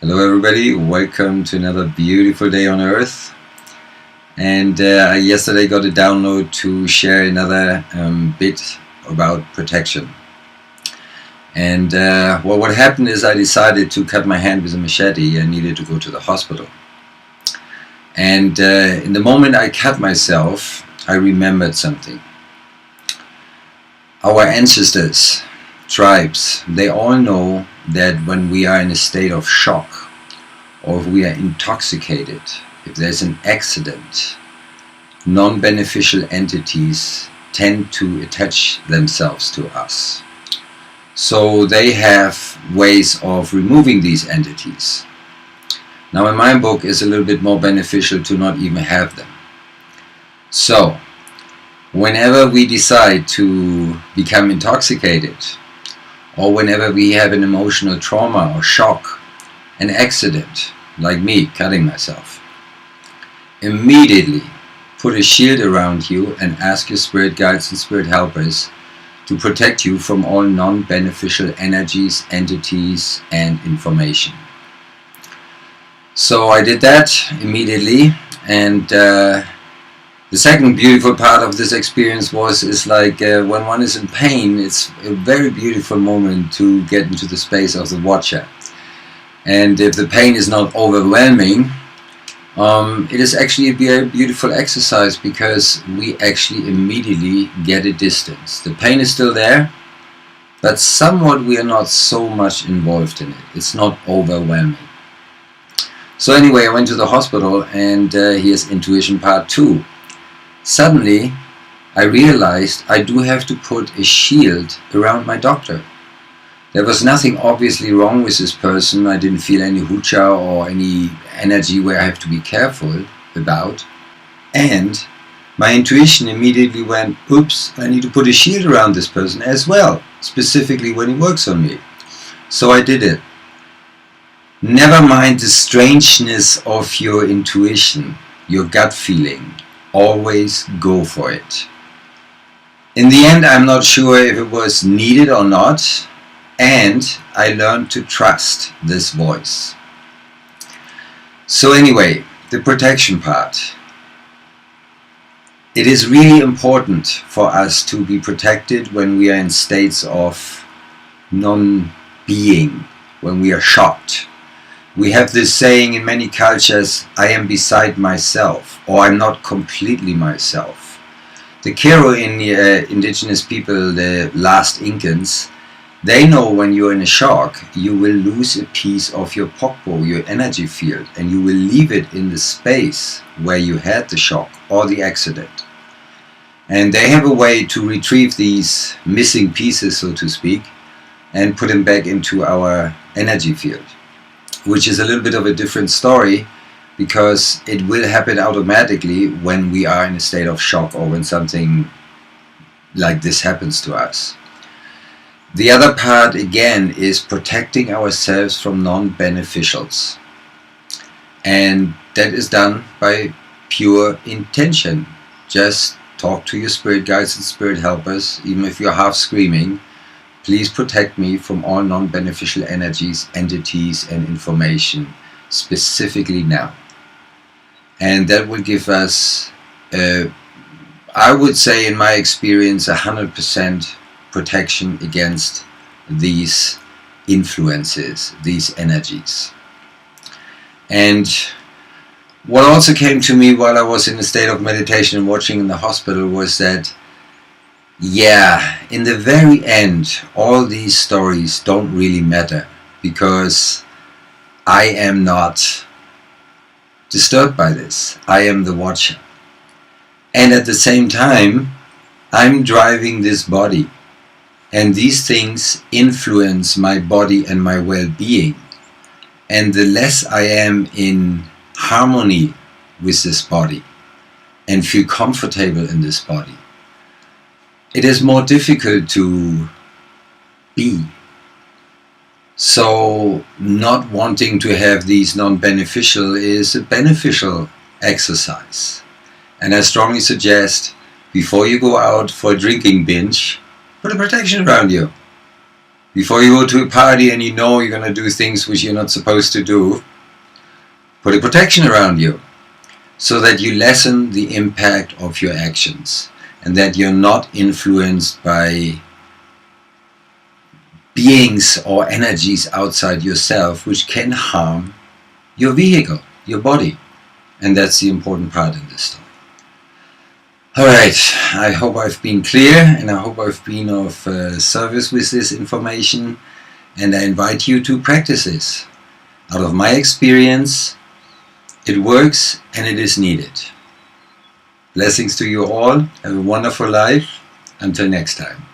Hello everybody, welcome to another beautiful day on earth. And I yesterday got a download to share another bit about protection. And what happened is I decided to cut my hand with a machete. I needed to go to the hospital. And in the moment I cut myself, I remembered something. Our ancestors, tribes, they all know that when we are in a state of shock, or if we are intoxicated, if there's an accident, non-beneficial entities tend to attach themselves to us. So they have ways of removing these entities. Now in my book it's a little bit more beneficial to not even have them. So whenever we decide to become intoxicated, or whenever we have an emotional trauma or shock, an accident, like me cutting myself, immediately put a shield around you and ask your spirit guides and spirit helpers to protect you from all non-beneficial energies, entities and information. So I did that immediately, and the second beautiful part of this experience is when one is in pain, it's a very beautiful moment to get into the space of the watcher. And if the pain is not overwhelming, it is actually a very beautiful exercise, because we actually immediately get a distance. The pain is still there, but somewhat we are not so much involved in it. It's not overwhelming. So anyway, I went to the hospital, and here's intuition part 2. Suddenly I realized I do have to put a shield around my doctor. There was nothing obviously wrong with this person. I didn't feel any hucha or any energy where I have to be careful about. And my intuition immediately went, oops, I need to put a shield around this person as well, specifically when he works on me. So I did it. Never mind the strangeness of your intuition, your gut feeling. Always go for it. In the end, I'm not sure if it was needed or not, and I learned to trust this voice. So anyway, the protection part. It is really important for us to be protected when we are in states of non-being, when we are shocked. We have this saying in many cultures, I am beside myself, or I'm not completely myself. The Kero indigenous people, the last Incans, they know when you're in a shock, you will lose a piece of your pokpo, your energy field, and you will leave it in the space where you had the shock or the accident. And they have a way to retrieve these missing pieces, so to speak, and put them back into our energy field. Which is a little bit of a different story, because it will happen automatically when we are in a state of shock or when something like this happens to us. The other part again is protecting ourselves from non-beneficials, and that is done by pure intention. Just talk to your spirit guides and spirit helpers, even if you're half screaming. Please protect me from all non-beneficial energies, entities and information, specifically now. And that will give us, I would say in my experience, 100% protection against these influences, these energies. And what also came to me while I was in a state of meditation and watching in the hospital was that, yeah, in the very end, all these stories don't really matter, because I am not disturbed by this. I am the watcher. And at the same time, I'm driving this body. And these things influence my body and my well-being. And the less I am in harmony with this body and feel comfortable in this body, it is more difficult to be. So not wanting to have these non-beneficial is a beneficial exercise. And I strongly suggest, before you go out for a drinking binge, put a protection around you. Before you go to a party and you know you're going to do things which you're not supposed to do, put a protection around you so that you lessen the impact of your actions and that you're not influenced by beings or energies outside yourself which can harm your vehicle, your body. And that's the important part in this story. Alright, I hope I've been clear and I hope I've been of service with this information, and I invite you to practice this. Out of my experience, it works and it is needed. Blessings to you all. Have a wonderful life. Until next time.